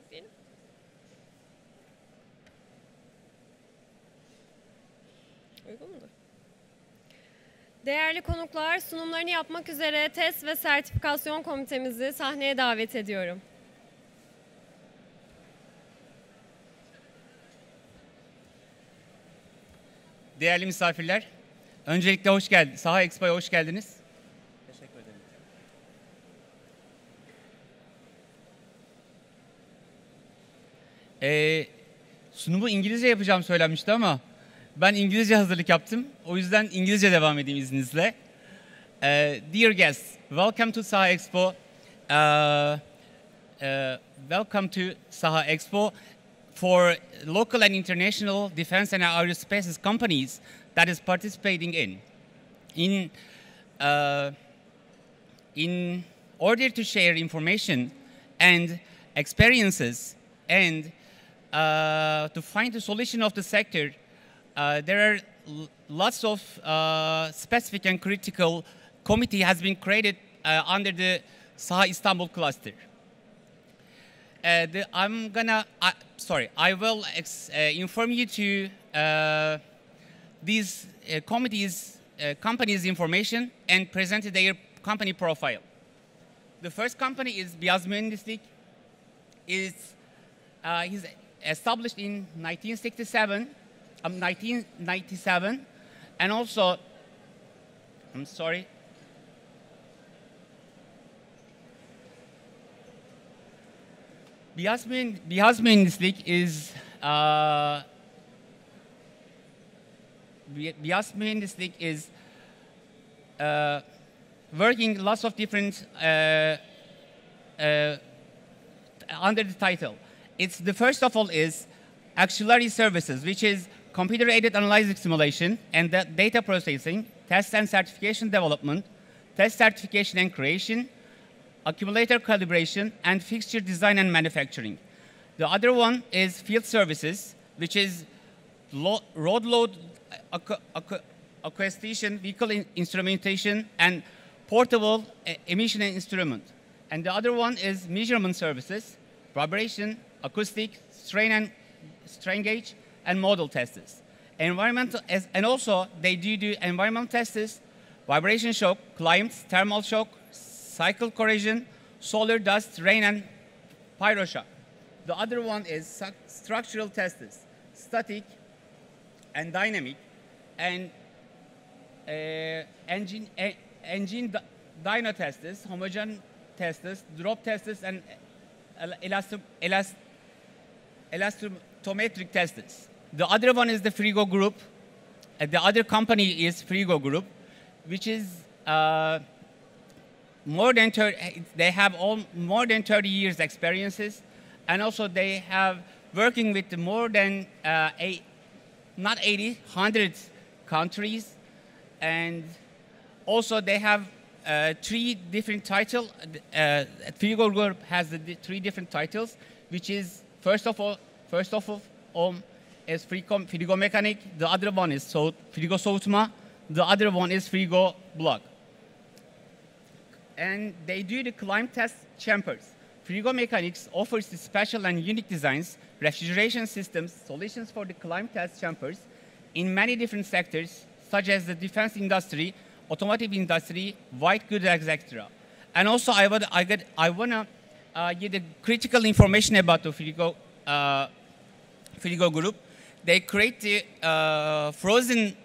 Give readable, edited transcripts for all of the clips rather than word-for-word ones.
bekleyelim. Uygun mudur? Değerli konuklar, sunumlarını yapmak üzere test ve sertifikasyon komitemizi sahneye davet ediyorum. Değerli misafirler, öncelikle hoş geldiniz. SAHA EXPO'ya hoş geldiniz. Teşekkür ederim. Sunumu İngilizce yapacağım söylenmişti ama ben İngilizce hazırlık yaptım. O yüzden İngilizce devam edeyim izninizle. Dear guests, welcome to SAHA EXPO. Welcome to SAHA EXPO for local and international defense and aerospace companies that is participating in order to share information and experiences and to find the solution of the sector. There are lots of specific and critical committee has been created under the SAHA İstanbul cluster. I will inform you to these companies' information and present their company profile. The first company is Beyaz Mühendislik. He's established in 1997, and also, I'm sorry. Beyaz Mühendislik is working lots of different under the title. It's the first of all is auxiliary services, which is computer-aided analysis simulation and data processing, test and certification development, test certification and creation, accumulator calibration, and fixture design and manufacturing. The other one is field services, which is road load acquisition, vehicle instrumentation, and portable emission instrument. And the other one is measurement services, vibration, acoustic, strain gauge, and model tests. Environmental, and also they do environmental tests, vibration shock, climate, thermal shock, cycle corrosion, solar dust, rain, and pyro shock. The other one is structural tests, static and dynamic, and engine dyno tests, homogen tests, drop tests, and elastometric tests. The other one is the Frigo Group. The other company is Frigo Group, which is they have more than 30 years experiences, and also they have working with more than 100 countries, and also they have 3 different titles. Frigo Group has the 3 different titles, which is first of all is Frigo Mechanic. The other one is Frigo Soğutma. The other one is Frigo Block. And they do the climate test chambers. Frigo Mechanics offers the special and unique designs, refrigeration systems, solutions for the climate test chambers in many different sectors, such as the defense industry, automotive industry, white goods, etc. And also, I want to give the critical information about the Frigo Group. They create the frozen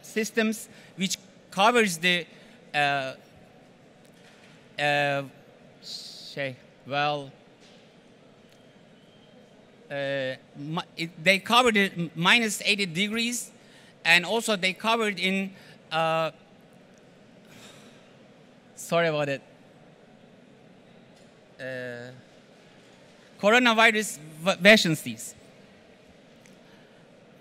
systems which covers the they covered it minus 80 degrees, and also they covered in sorry about it, coronavirus vacancies.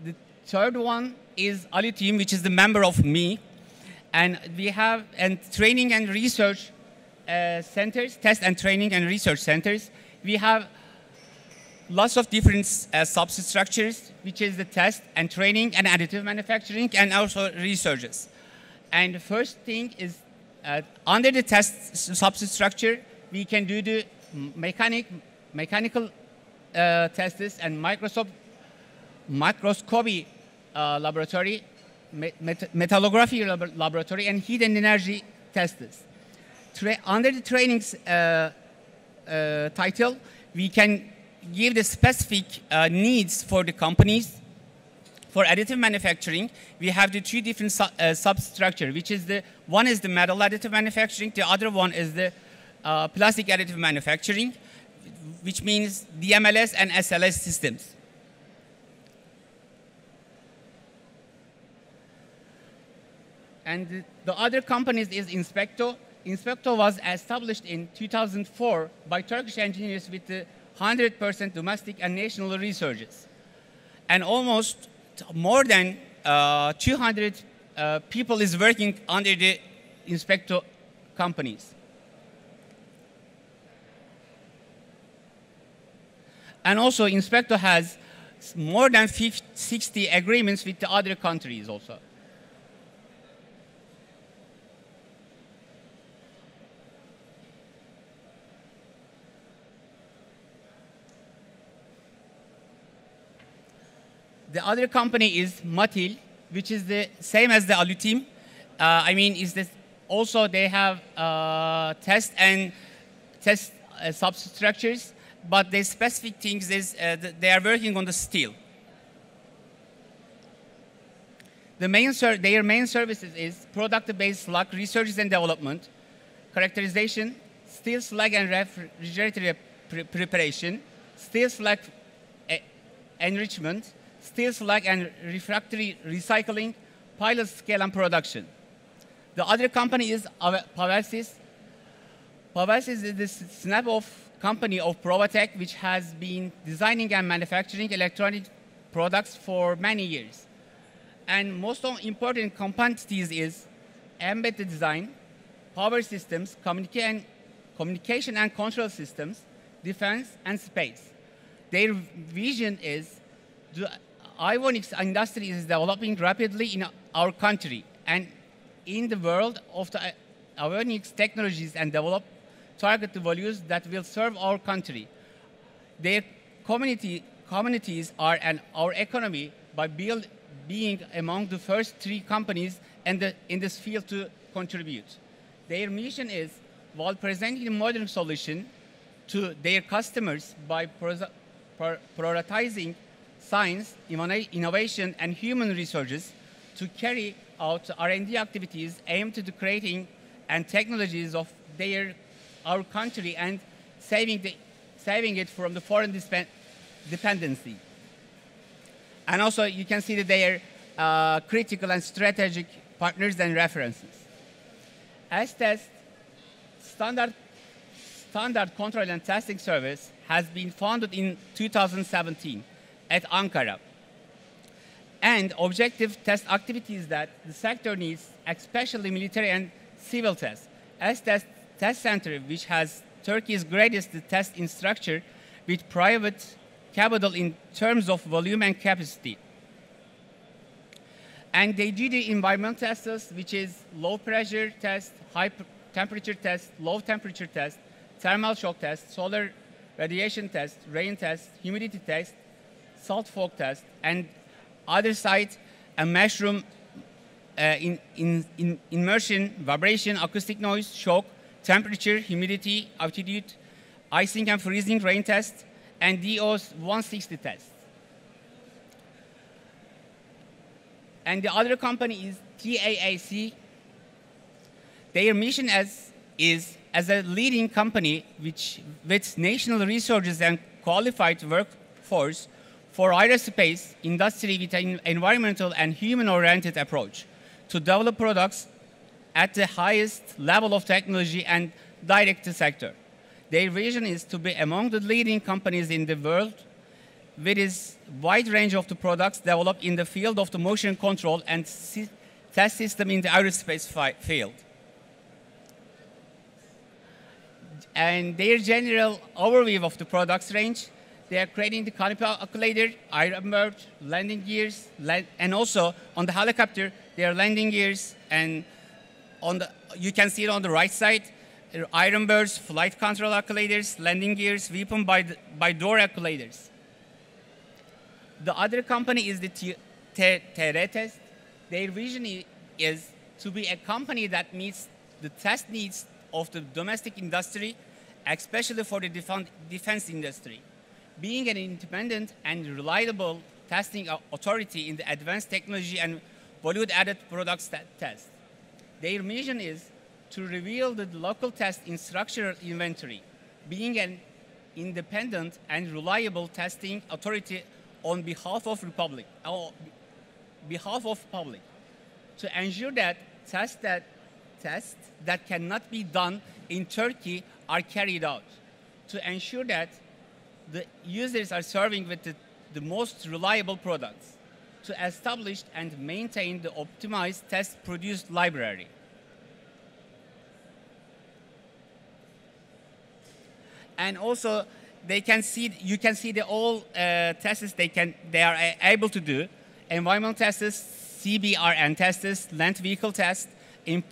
The third one is Ali team, which is the member of me, and we have training and research centers, test and training and research centers. We have lots of different substructures, which is the test and training and additive manufacturing, and also researches. And the first thing is under the test substructure, we can do the mechanical tests and microscopy laboratory, metallography laboratory, and heat and energy tests. Under the trainings title, we can give the specific needs for the companies. For additive manufacturing, we have the two different substructure, which is one is the metal additive manufacturing, the other one is the plastic additive manufacturing, which means DMLS and SLS systems. And the other companies is Inspecto. Inspecto was established in 2004 by Turkish engineers with 100% domestic and national researches. And almost more than 200 people is working under the Inspecto companies. And also Inspecto has more than 60 agreements with the other countries also. The other company is Matil, which is the same as the Aluteam. I mean, is this also they have test substructures, but the specific things is they are working on the steel. Their main services is product-based slag research and development, characterization, steel slag and refrigerator preparation, steel slag enrichment, steel slag and refractory recycling, pilot scale and production. The other company is Pavelsis. Pavelsis is the snap-off company of Provatec, which has been designing and manufacturing electronic products for many years. And most important competencies is embedded design, power systems, communication and control systems, defense, and space. Their vision is the avionics industry is developing rapidly in our country and in the world of the avionics technologies and develop target values that will serve our country. Their communities are and our economy by being among the first 3 companies in this field to contribute. Their mission is, while presenting a modern solution to their customers by prioritizing science, innovation, and human resources to carry out R&D activities aimed at creating and technologies of our country and saving it from the foreign dependency. And also, you can see that they are critical and strategic partners and references. S-Test, standard control and testing service, has been founded in 2017 at Ankara. And objective test activities that the sector needs, especially military and civil tests. S-Test Test Center, which has Turkey's greatest test infrastructure with private capital in terms of volume and capacity. And they do the environmental tests, which is low pressure test, high temperature test, low temperature test, thermal shock test, solar radiation test, rain test, humidity test, salt fog test, and other side, a mushroom immersion, vibration, acoustic noise, shock, temperature, humidity, altitude, icing and freezing rain test, and DOS 160 test. And the other company is TAAC. Their mission is as a leading company with national resources and qualified workforce for aerospace industry with an environmental and human-oriented approach to develop products at the highest level of technology and direct sector. Their vision is to be among the leading companies in the world with its wide range of the products developed in the field of the motion control and test system in the aerospace field. And their general overview of the products range, they are creating the canopy accolator, iron bird, landing gears, and also on the helicopter, they are landing gears, and you can see it on the right side, iron birds, flight control accolators, landing gears, weapon by door accolators. The other company is the TR Test. Their vision is to be a company that meets the test needs of the domestic industry, especially for the defense industry. Being an independent and reliable testing authority in the advanced technology and value-added products test. Their mission is to reveal the local test in structural inventory, being an independent and reliable testing authority on behalf of public, to ensure that tests that cannot be done in Turkey are carried out, to ensure that the users are serving with the most reliable products, to establish and maintain the optimized test produced library. And also, you can see the all tests they are able to do: environmental tests, CBRN tests, land vehicle tests, in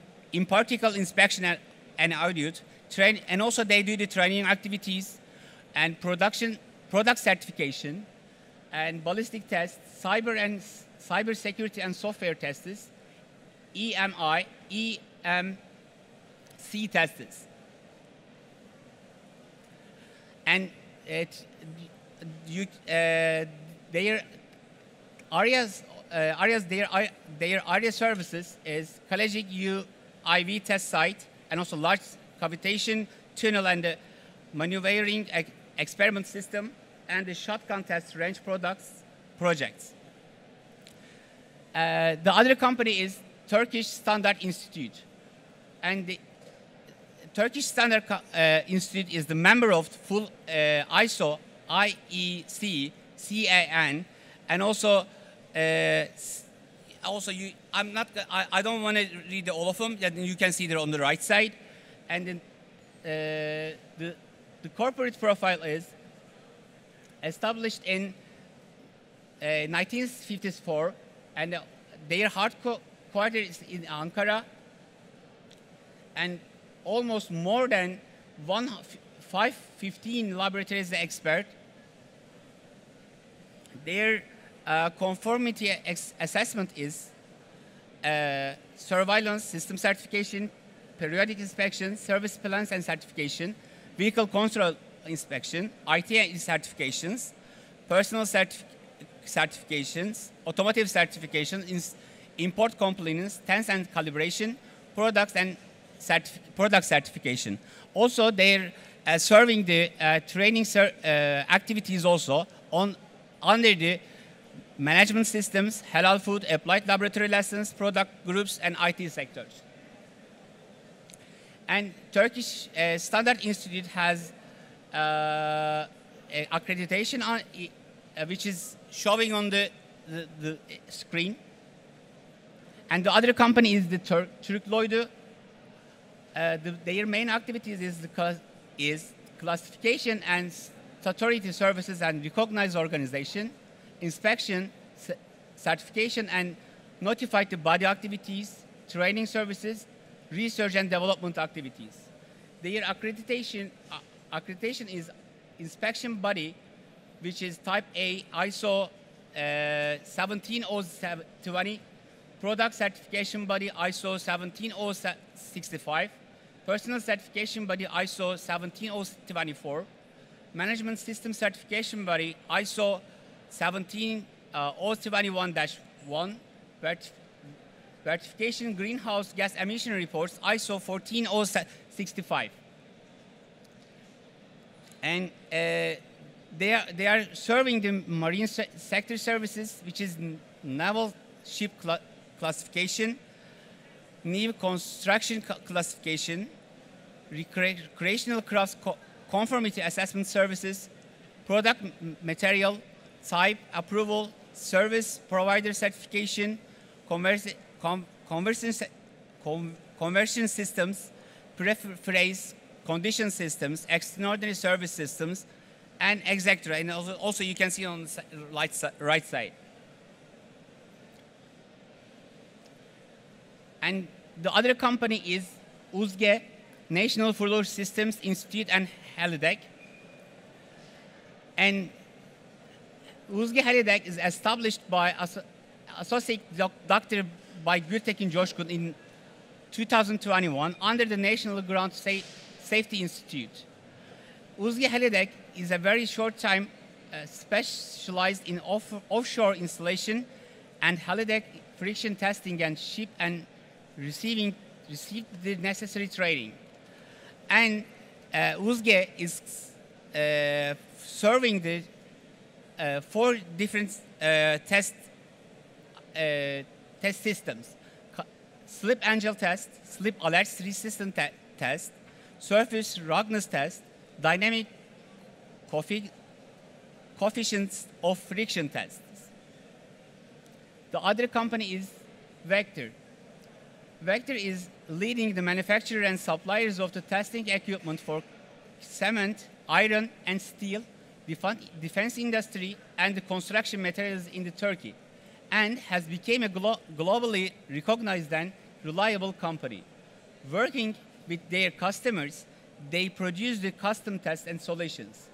particle inspection and audit, and also they do the training activities and product certification and ballistic tests, cyber security and software tests, EMI, EMC tests. And their area services is Kalejik UIV test site, and also large cavitation tunnel and the maneuvering experiment system, and the shotgun test range projects. The other company is Turkish Standard Institute, and the Turkish Standard Institute is the member of full ISO, IEC, CAN, and also I don't want to read all of them. You can see they're on the right side, and then the corporate profile is established in 1954, and their headquarters is in Ankara, and almost more than 515 laboratories expert. Their conformity assessment is surveillance system certification, periodic inspection, service plans and certification, vehicle control inspection, IT certifications, personal certifications, automotive certifications, import compliance, test and calibration, products and product certification. Also, they're serving the training activities also under the management systems, halal food, applied laboratory lessons, product groups, and IT sectors. And Turkish Standard Institute has accreditation which is showing on the screen. And the other company is the Türk Lloyd'u. Their main activities is classification and statutory services and recognized organization, inspection, certification and notified body activities, training services, research and development activities. Their accreditation is inspection body, which is type A, ISO 17020, product certification body ISO 17065, personal certification body ISO 17024, management system certification body ISO 17021-1, verification greenhouse gas emission reports ISO 14065. And they are serving the marine sector services, which is naval ship classification, new construction classification, recreational crafts conformity assessment services, product material type approval, service provider certification, conversion systems, phrase condition systems, extraordinary service systems, and etc. And also you can see on the right side. And the other company is UZGE, National Fluid Systems Institute and Helidec. And Uzgi Halidek is established by Associate Doctor by Gültekin Coşkun in 2021 under the National Ground Safety Institute. Uzgi Halidek is a very short time specialized in offshore installation and Halidek friction testing and ship and received the necessary training. And Uzge is serving the 4 different test systems: slip angel test, slip alert system test, surface roughness test, dynamic coefficients of friction tests. The other company is Vector. Vector is leading the manufacturer and suppliers of the testing equipment for cement, iron, and steel, defense industry, and the construction materials in Turkey, and has become a globally recognized and reliable company. Working with their customers, they produce the custom tests and solutions.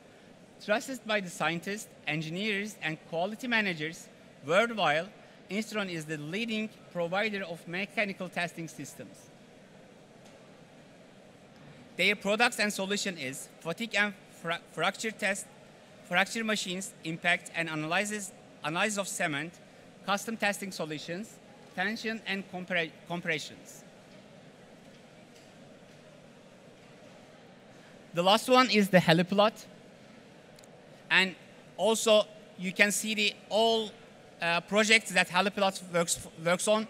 Trusted by the scientists, engineers, and quality managers worldwide, Instron is the leading provider of mechanical testing systems. Their products and solution is fatigue and fracture test, fracture machines, impact and analysis of cement, custom testing solutions, tension and compressions. The last one is the heliplot, and also you can see the all projects that heliplot works on.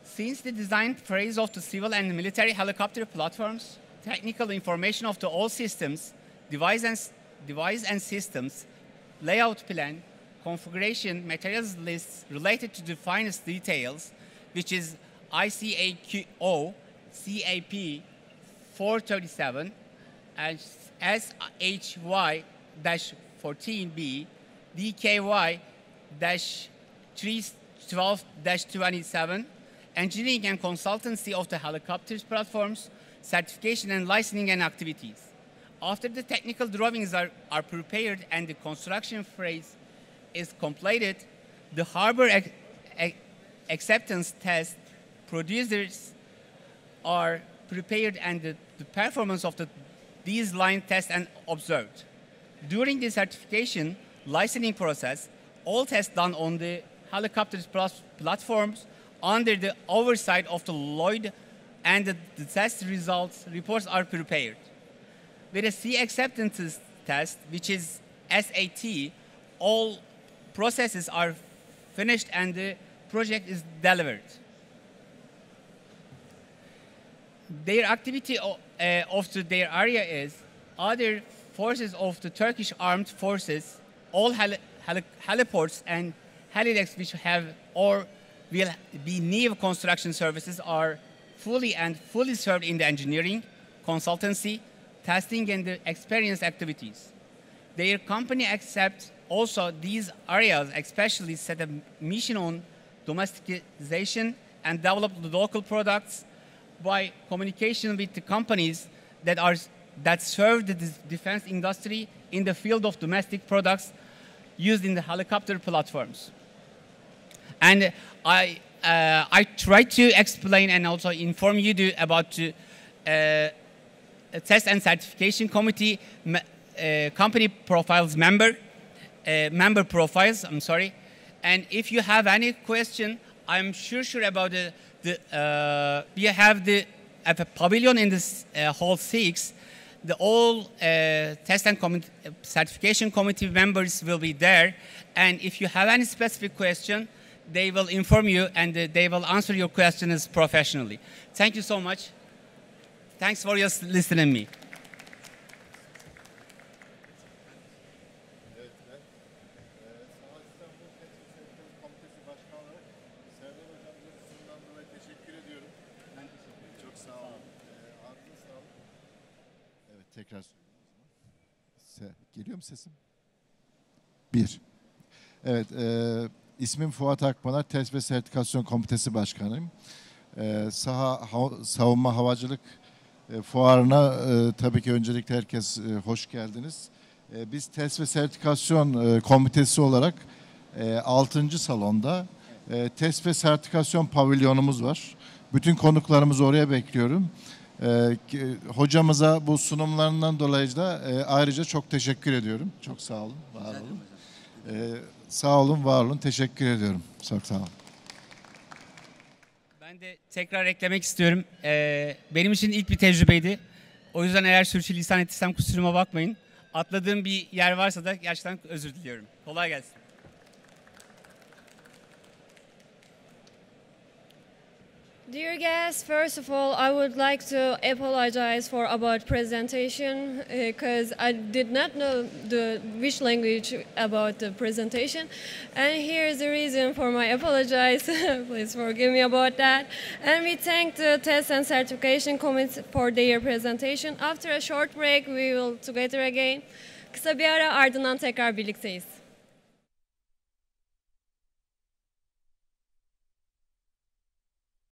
Since the design phase of the civil and military helicopter platforms, technical information of the all systems, device and systems, layout plan, configuration, materials lists related to the finest details, which is ICAO, CAP 437, and SHY-14B, DKY-312-27, engineering and consultancy of the helicopters platforms, certification and licensing and activities. After the technical drawings are prepared and the construction phase is completed, the harbor acceptance test procedures are prepared and the performance of these line tests and observed. During the certification licensing process, all tests done on the helicopters platforms under the oversight of the Lloyd, and the test reports are prepared. With a C acceptance test, which is SAT, all processes are finished and the project is delivered. Their activity of their area is other forces of the Turkish Armed Forces, all heliports and helidecks which have or will be new construction services are fully served in the engineering, consultancy, testing, and the experience activities. Their company accepts also these areas, especially set a mission on domesticization and develop the local products by communication with the companies that serve the defense industry in the field of domestic products used in the helicopter platforms. And I try to explain and also inform you about the Test and Certification Committee company profiles member profiles. I'm sorry. And if you have any question, I'm sure about we have a pavilion in this hall 6. All Test and Certification Committee members will be there. And if you have any specific question, they will inform you and they will answer your questions professionally. Thank you so much. Thanks for your listening to me. Tekrar geliyor mu sesim? 1. Evet, ismim Fuat Akpınar, Test ve Sertifikasyon Komitesi Başkanıyım. SAHA Savunma Havacılık Fuarına tabii ki öncelikle herkes hoş geldiniz. Biz test ve sertifikasyon komitesi olarak 6. salonda test ve sertifikasyon pavilyonumuz var. Bütün konuklarımızı oraya bekliyorum. Hocamıza bu sunumlarından dolayı da ayrıca çok teşekkür ediyorum. Çok sağ olun, var olun. Sağ olun, var olun. Teşekkür ediyorum. Çok sağ olun. Ben de tekrar eklemek istiyorum. Benim için ilk bir tecrübeydi. O yüzden eğer sürçülisan ettiysem kusuruma bakmayın. Atladığım bir yer varsa da gerçekten özür diliyorum. Kolay gelsin. Dear guests, first of all, I would like to apologize for about presentation because I did not know which language about the presentation, and here's the reason for my apologize. Please forgive me about that. And we thank the Test and Certification Committee for their presentation. After a short break, we will together again. Kısa bir ara ardından tekrar birlikteyiz.